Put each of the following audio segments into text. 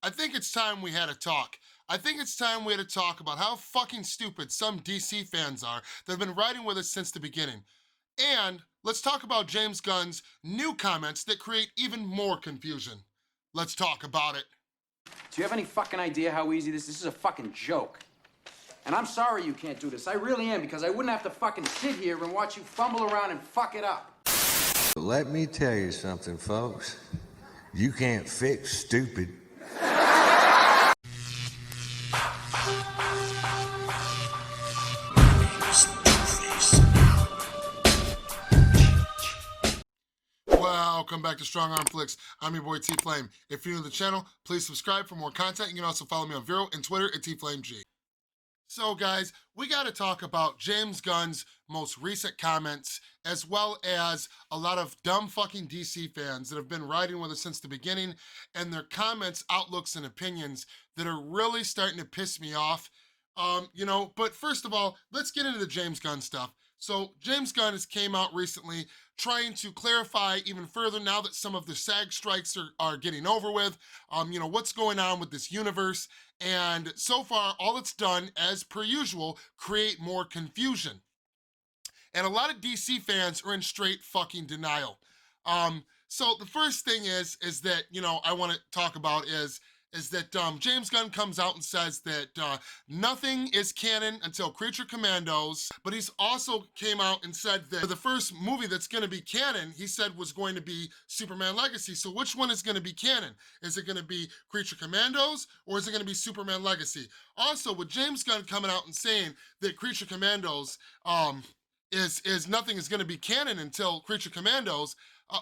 I think it's time we had a talk. I think it's time we had a talk about how fucking stupid some DC fans are that have been riding with us since the beginning. And let's talk about James Gunn's new comments that create even more confusion. Let's talk about it. Do you have any fucking idea how easy this is? This is a fucking joke. And I'm sorry you can't do this. I really am, because I wouldn't have to fucking sit here and watch you fumble around and fuck it up. Let me tell you something, folks. You can't fix stupid. Welcome back to Strong Arm Flix. I'm your boy Tflame. If you're new to the channel, please subscribe for more content. You can also follow me on Vero and Twitter at TFlameG. So guys, we got to talk about James Gunn's most recent comments, as well as a lot of dumb fucking DC fans that have been riding with us since the beginning, and their comments, outlooks, and opinions that are really starting to piss me off. But first of all, let's get into the James Gunn stuff. So James Gunn has came out recently trying to clarify even further now that some of the SAG strikes are getting over with, what's going on with this universe. And so far, all it's done, as per usual, create more confusion. And a lot of DC fans are in straight fucking denial. So the first thing is that, I want to talk about is that James Gunn comes out and says that nothing is canon until Creature Commandos, but he's also came out and said that the first movie that's gonna be canon, he said was going to be Superman Legacy. So which one is gonna be canon? Is it gonna be Creature Commandos, or is it gonna be Superman Legacy? Also, with James Gunn coming out and saying that Creature Commandos is nothing is gonna be canon until Creature Commandos,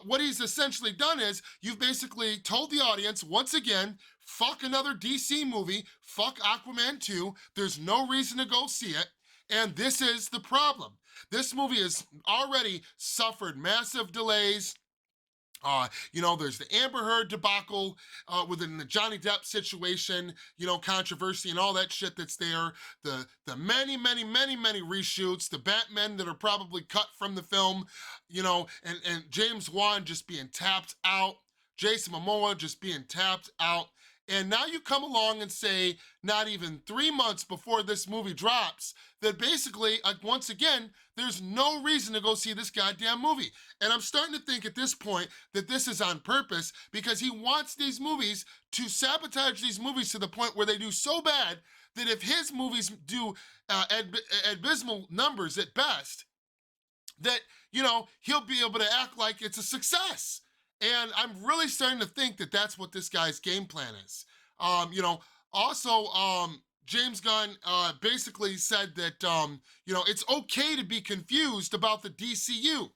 what he's essentially done is, you've basically told the audience, once again, fuck another DC movie, fuck Aquaman 2, there's no reason to go see it, and this is the problem. This movie has already suffered massive delays. There's the Amber Heard debacle within the Johnny Depp situation, controversy and all that shit that's there. The many reshoots, the Batmen that are probably cut from the film, and James Wan just being tapped out, Jason Momoa just being tapped out. And now you come along and say, not even 3 months before this movie drops, that basically, once again, there's no reason to go see this goddamn movie. And I'm starting to think at this point that this is on purpose, because he wants these movies to sabotage these movies to the point where they do so bad that if his movies do abysmal numbers at best, that, he'll be able to act like it's a success. And I'm really starting to think that that's what this guy's game plan is. James Gunn basically said that, it's okay to be confused about the DCU.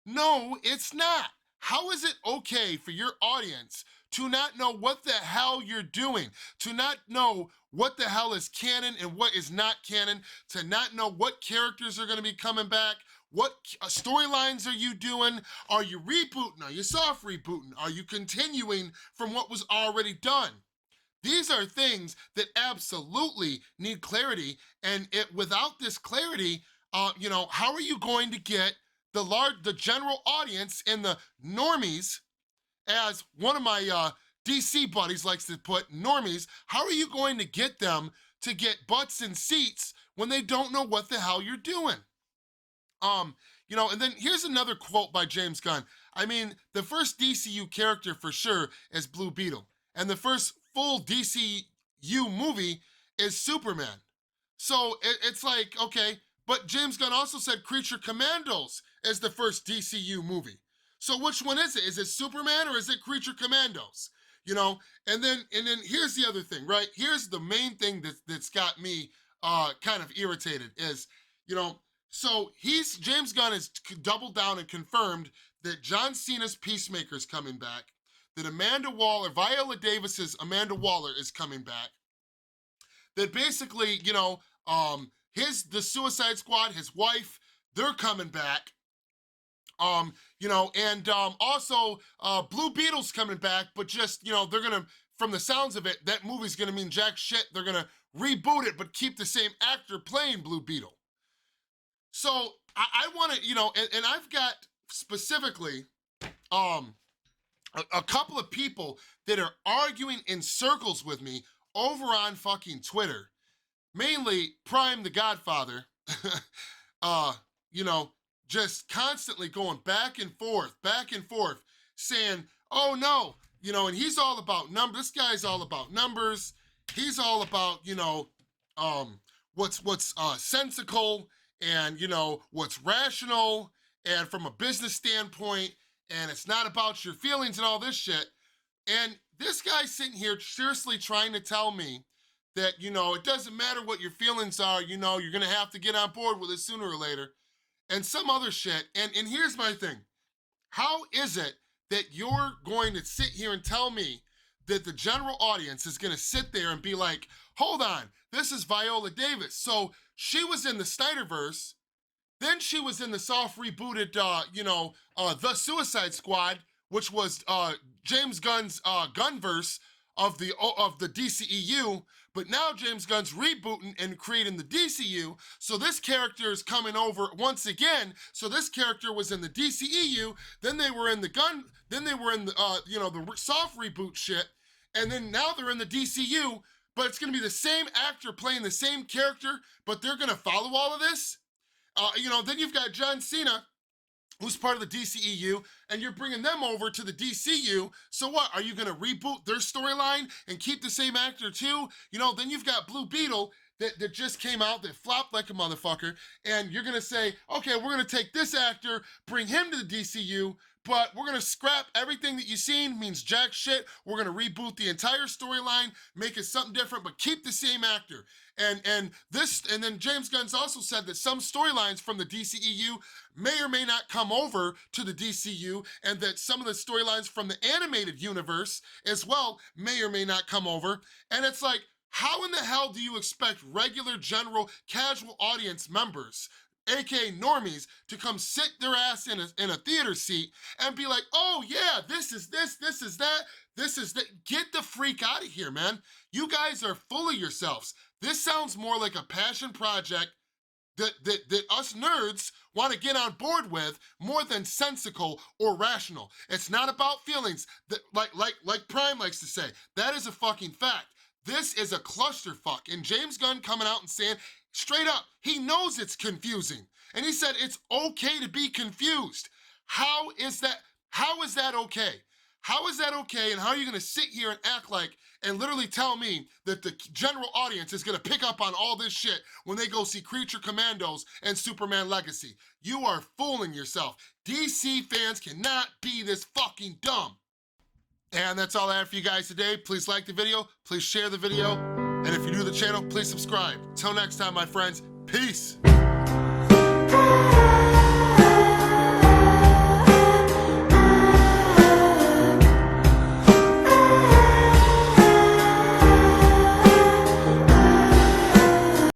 No, it's not. How is it okay for your audience to not know what the hell you're doing, to not know what the hell is canon and what is not canon, to not know what characters are gonna be coming back, what storylines are you doing? Are you rebooting? Are you soft rebooting? Are you continuing from what was already done? These are things that absolutely need clarity, and without this clarity, how are you going to get the general audience and the normies, as one of my DC buddies likes to put, normies, how are you going to get them to get butts in seats when they don't know what the hell you're doing? And then here's another quote by James Gunn. I mean, the first DCU character for sure is Blue Beetle, and the first full DCU movie is Superman. So it's like, okay, but James Gunn also said Creature Commandos is the first DCU movie. So which one is it? Is it Superman or is it Creature Commandos? And then here's the other thing, right? Here's the main thing that's got me kind of irritated is, so James Gunn has doubled down and confirmed that John Cena's Peacemaker's coming back, that Viola Davis's Amanda Waller is coming back, that basically, the Suicide Squad, his wife, they're coming back, also Blue Beetle's coming back, but just, they're gonna, from the sounds of it, that movie's gonna mean jack shit. They're gonna reboot it, but keep the same actor playing Blue Beetle. So I want to, and I've got specifically, a couple of people that are arguing in circles with me over on fucking Twitter, mainly Prime the Godfather, you know, just constantly going back and forth, saying, oh no, you know, and he's all about numbers. This guy's all about numbers. He's all about, you know, what's sensical and, you know, what's rational and from a business standpoint, and it's not about your feelings and all this shit. And this guy's sitting here seriously trying to tell me that, you know, it doesn't matter what your feelings are, you know, you're gonna have to get on board with it sooner or later, and some other shit. And here's my thing. How is it that you're going to sit here and tell me that the general audience is gonna sit there and be like, hold on, this is Viola Davis. So she was in the Snyderverse, then she was in the soft rebooted, you know, The Suicide Squad, which was James Gunn's Gunverse of the DCEU, but now James Gunn's rebooting and creating the DCU, so this character is coming over once again. So this character was in the DCEU, then they were in the you know, the soft reboot shit, and then now they're in the DCU, but it's gonna be the same actor playing the same character, but they're gonna follow all of this? You know, then you've got John Cena, who's part of the DCEU, and you're bringing them over to the DCU. So what, are you gonna reboot their storyline and keep the same actor too? You know, then you've got Blue Beetle that just came out, that flopped like a motherfucker, and you're gonna say, okay, we're gonna take this actor, bring him to the DCU, but we're gonna scrap everything that you've seen, means jack shit. We're gonna reboot the entire storyline, make it something different, but keep the same actor. And then James Gunn's also said that some storylines from the DCEU may or may not come over to the DCU, and that some of the storylines from the animated universe as well may or may not come over. And it's like, how in the hell do you expect regular, general, casual audience members, aka normies, to come sit their ass in a theater seat and be like, oh yeah, this is this is that, this is that? Get the freak out of here, man. You guys are full of yourselves. This sounds more like a passion project that us nerds want to get on board with more than sensical or rational. It's not about feelings, that like Prime likes to say. That is a fucking fact. This is a clusterfuck. And James Gunn coming out and saying, straight up, he knows it's confusing. And he said it's okay to be confused. How is that okay? How is that okay, and how are you gonna sit here and act like, and literally tell me that the general audience is gonna pick up on all this shit when they go see Creature Commandos and Superman Legacy? You are fooling yourself. DC fans cannot be this fucking dumb. And that's all I have for you guys today. Please like the video, please share the video, and if you're new to the channel, please subscribe. Till next time, my friends, peace.